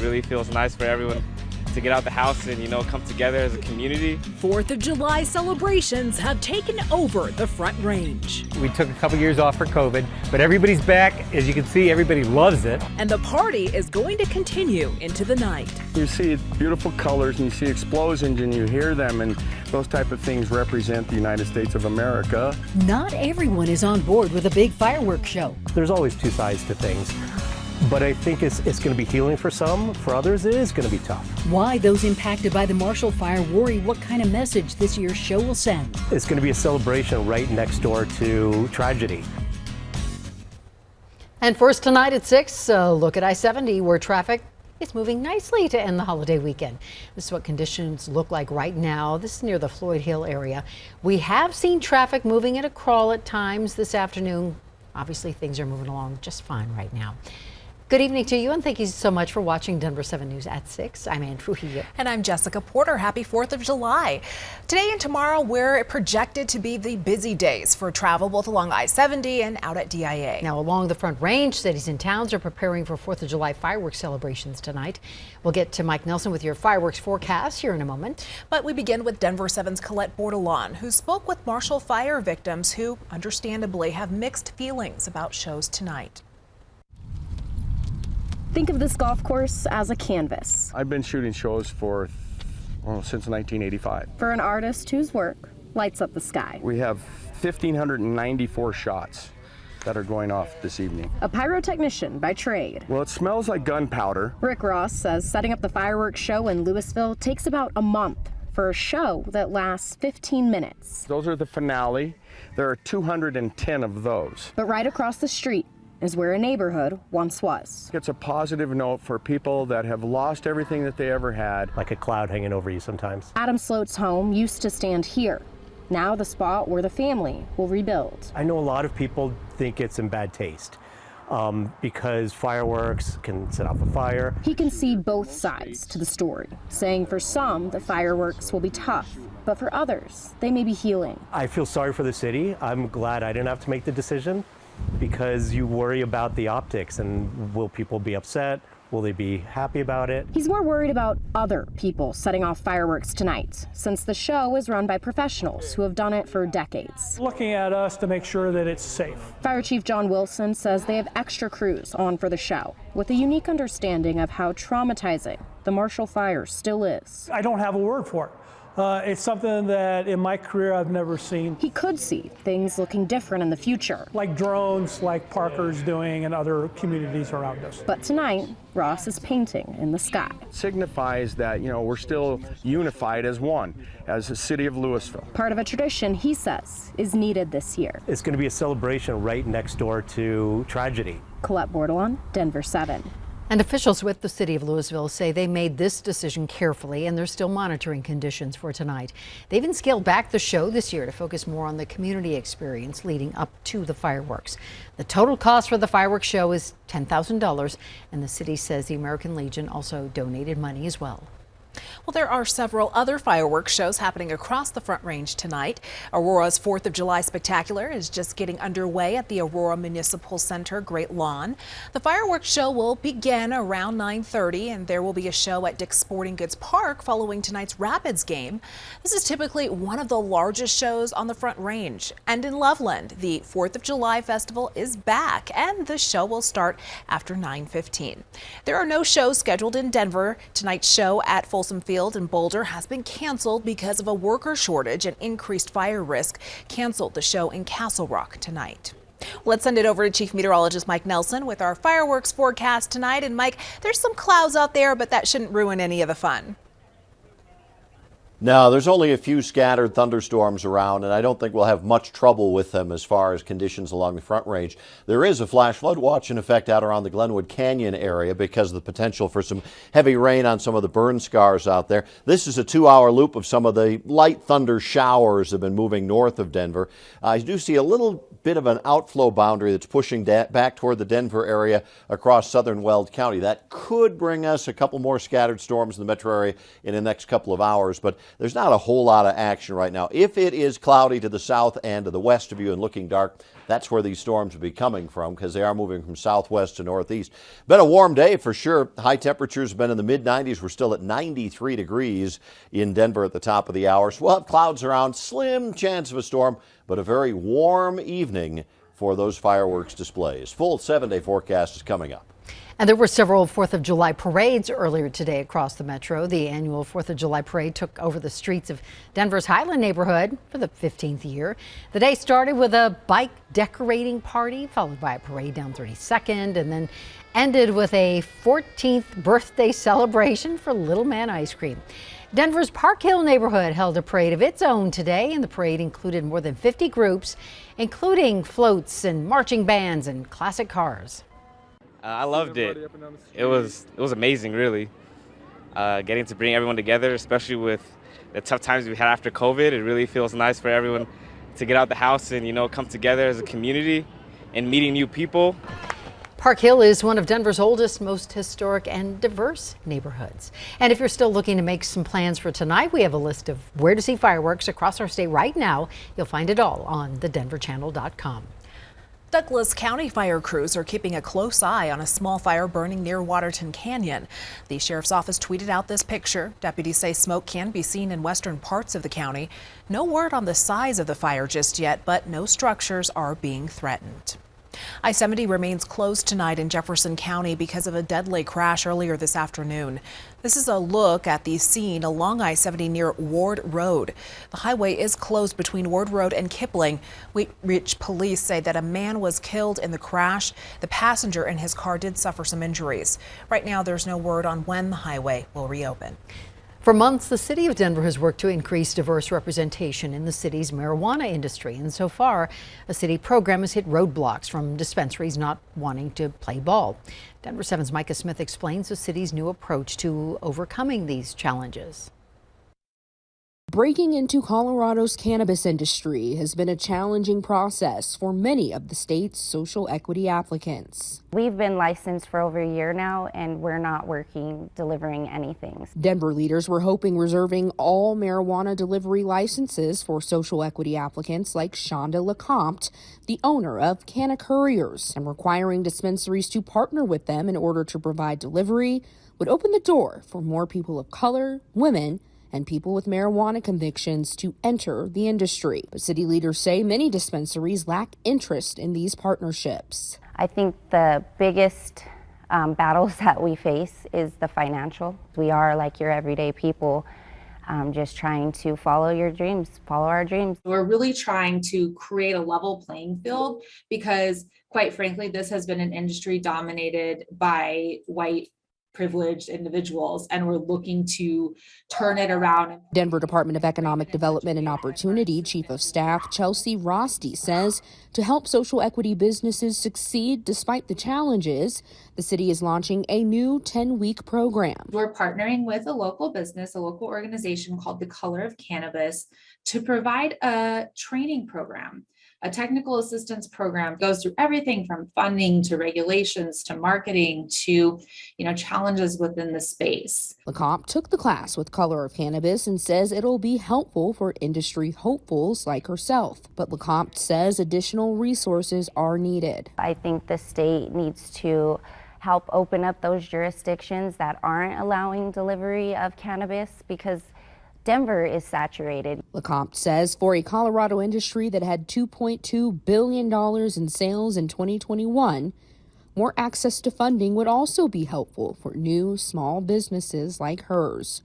really feels nice for everyone to get out the house and, come together as a community. 4th of July celebrations have taken over the Front Range. We took a couple years off for COVID, but everybody's back. As you can see, everybody loves it. And the party is going to continue into the night. You see beautiful colors and you see explosions and you hear them, and those type of things represent the United States of America. Not everyone is on board with a big fireworks show. There's always two sides to things. But I think it's going to be healing for some. For others, it is going to be tough. Why those impacted by the Marshall Fire worry what kind of message this year's show will send. It's going to be a celebration right next door to tragedy. And first tonight at 6, look at I-70 where traffic is moving nicely to end the holiday weekend. This is what conditions look like right now. This is near the Floyd Hill area. We have seen traffic moving at a crawl at times this afternoon. Obviously, things are moving along just fine right now. Good evening to you, and thank you so much for watching Denver 7 News at 6. I'm Ann Trujillo. And I'm Jessica Porter. Happy 4th of July. Today and tomorrow, we're projected to be the busy days for travel, both along I-70 and out at DIA. Now, along the Front Range, cities and towns are preparing for 4th of July fireworks celebrations tonight. We'll get to Mike Nelson with your fireworks forecast here in a moment. But we begin with Denver 7's Colette Bordelon, who spoke with Marshall Fire victims who, understandably, have mixed feelings about shows tonight. Think of this golf course as a canvas. I've been shooting shows since 1985. For an artist whose work lights up the sky. We have 1,594 shots that are going off this evening. A pyrotechnician by trade. Well, it smells like gunpowder. Rick Ross says setting up the fireworks show in Louisville takes about a month for a show that lasts 15 minutes. Those are the finale. There are 210 of those. But right across the street is where a neighborhood once was. It's a positive note for people that have lost everything that they ever had. Like a cloud hanging over you sometimes. Adam Sloat's home used to stand here. Now the spot where the family will rebuild. I know a lot of people think it's in bad taste because fireworks can set off a fire. He can see both sides to the story, saying for some, the fireworks will be tough, but for others, they may be healing. I feel sorry for the city. I'm glad I didn't have to make the decision, because you worry about the optics and will people be upset? Will they be happy about it? He's more worried about other people setting off fireworks tonight, since the show is run by professionals who have done it for decades. Looking at us to make sure that it's safe. Fire Chief John Wilson says they have extra crews on for the show, with a unique understanding of how traumatizing the Marshall Fire still is. I don't have a word for it. It's something that in my career I've never seen. He could see things looking different in the future. Like drones, like Parker's doing and other communities around us. But tonight, Ross is painting in the sky. It signifies that, we're still unified as one, as the city of Louisville. Part of a tradition, he says, is needed this year. It's going to be a celebration right next door to tragedy. Colette Bordelon, Denver 7. And officials with the city of Louisville say they made this decision carefully and they're still monitoring conditions for tonight. They even scaled back the show this year to focus more on the community experience leading up to the fireworks. The total cost for the fireworks show is $10,000, and the city says the American Legion also donated money as well. Well, there are several other fireworks shows happening across the Front Range tonight. Aurora's 4th of July Spectacular is just getting underway at the Aurora Municipal Center Great Lawn. The fireworks show will begin around 9:30, and there will be a show at Dick's Sporting Goods Park following tonight's Rapids game. This is typically one of the largest shows on the Front Range. And in Loveland, the 4th of July Festival is back, and the show will start after 9:15. There are no shows scheduled in Denver. Tonight's show at Folsom Field in Boulder has been canceled because of a worker shortage and increased fire risk. Canceled the show in Castle Rock tonight. Let's send it over to Chief Meteorologist Mike Nelson with our fireworks forecast tonight. And Mike, there's some clouds out there, but that shouldn't ruin any of the fun. No, there's only a few scattered thunderstorms around, and I don't think we'll have much trouble with them as far as conditions along the Front Range. There is a flash flood watch in effect out around the Glenwood Canyon area because of the potential for some heavy rain on some of the burn scars out there. This is a 2-hour loop of some of the light thunder showers that have been moving north of Denver. I do see a little bit of an outflow boundary that's pushing back toward the Denver area across southern Weld County. That could bring us a couple more scattered storms in the metro area in the next couple of hours, but there's not a whole lot of action right now. If it is cloudy to the south and to the west of you and looking dark, that's where these storms will be coming from, because they are moving from southwest to northeast. Been a warm day for sure. High temperatures have been in the mid-90s. We're still at 93 degrees in Denver at the top of the hour. So we'll have clouds around, slim chance of a storm, but a very warm evening for those fireworks displays. Full 7-day forecast is coming up. And there were several 4th of July parades earlier today across the metro. The annual 4th of July parade took over the streets of Denver's Highland neighborhood for the 15th year. The day started with a bike decorating party, followed by a parade down 32nd, and then ended with a 14th birthday celebration for Little Man Ice Cream. Denver's Park Hill neighborhood held a parade of its own today, and the parade included more than 50 groups, including floats and marching bands and classic cars. I loved it. It was amazing, really. Getting to bring everyone together, especially with the tough times we had after COVID. It really feels nice for everyone to get out the house and, come together as a community and meeting new people. Park Hill is one of Denver's oldest, most historic and diverse neighborhoods. And if you're still looking to make some plans for tonight, we have a list of where to see fireworks across our state right now. You'll find it all on thedenverchannel.com. Douglas County fire crews are keeping a close eye on a small fire burning near Waterton Canyon. The sheriff's office tweeted out this picture. Deputies say smoke can be seen in western parts of the county. No word on the size of the fire just yet, but no structures are being threatened. I-70 remains closed tonight in Jefferson County because of a deadly crash earlier this afternoon. This is a look at the scene along I-70 near Ward Road. The highway is closed between Ward Road and Kipling. Wheat Ridge police say that a man was killed in the crash. The passenger in his car did suffer some injuries. Right now, there's no word on when the highway will reopen. For months, the city of Denver has worked to increase diverse representation in the city's marijuana industry. And so far, a city program has hit roadblocks from dispensaries not wanting to play ball. Denver 7's Micah Smith explains the city's new approach to overcoming these challenges. Breaking into Colorado's cannabis industry has been a challenging process for many of the state's social equity applicants. We've been licensed for over a year now, and we're not delivering anything. Denver leaders were hoping reserving all marijuana delivery licenses for social equity applicants like Shonda LeCompte, the owner of Canna Couriers, and requiring dispensaries to partner with them in order to provide delivery would open the door for more people of color, women, and people with marijuana convictions to enter the industry. But city leaders say many dispensaries lack interest in these partnerships. I think the biggest battles that we face is the financial. We are like your everyday people, just trying to follow your dreams, follow our dreams. We're really trying to create a level playing field because, quite frankly, this has been an industry dominated by white privileged individuals, and we're looking to turn it around. Denver Department of Economic Development and Opportunity Chief of Staff Chelsea Rosti says to help social equity businesses succeed despite the challenges, the city is launching a new 10-week program. We're partnering with a local business, a local organization called The Color of Cannabis, to provide a training program. A technical assistance program goes through everything from funding to regulations to marketing to, challenges within the space. LeCompte took the class with Color of Cannabis and says it'll be helpful for industry hopefuls like herself. But LeCompte says additional resources are needed. I think the state needs to help open up those jurisdictions that aren't allowing delivery of cannabis, because Denver is saturated. LeCompte says for a Colorado industry that had $2.2 billion in sales in 2021, more access to funding would also be helpful for new small businesses like hers.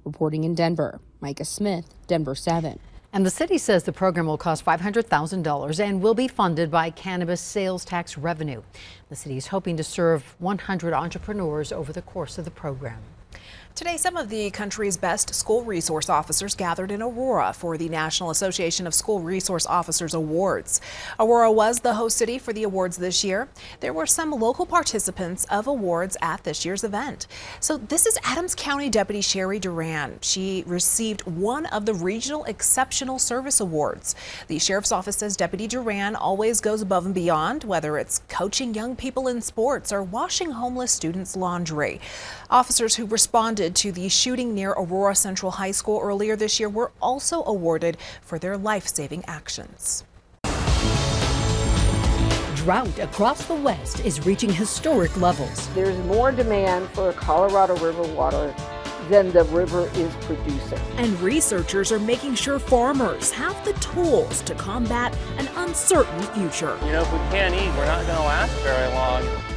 Reporting in Denver, Micah Smith, Denver 7. And the city says the program will cost $500,000 and will be funded by cannabis sales tax revenue. The city is hoping to serve 100 entrepreneurs over the course of the program. Today, some of the country's best school resource officers gathered in Aurora for the National Association of School Resource Officers Awards. Aurora was the host city for the awards this year. There were some local participants of awards at this year's event. So this is Adams County Deputy Sherry Duran. She received one of the Regional Exceptional Service Awards. The Sheriff's Office says Deputy Duran always goes above and beyond, whether it's coaching young people in sports or washing homeless students' laundry. Officers who respond responded to the shooting near Aurora Central High School earlier this year were also awarded for their life-saving actions. Drought across the West is reaching historic levels. There's more demand for Colorado River water than the river is producing. And researchers are making sure farmers have the tools to combat an uncertain future. You know, if we can't eat, we're not going to last very long.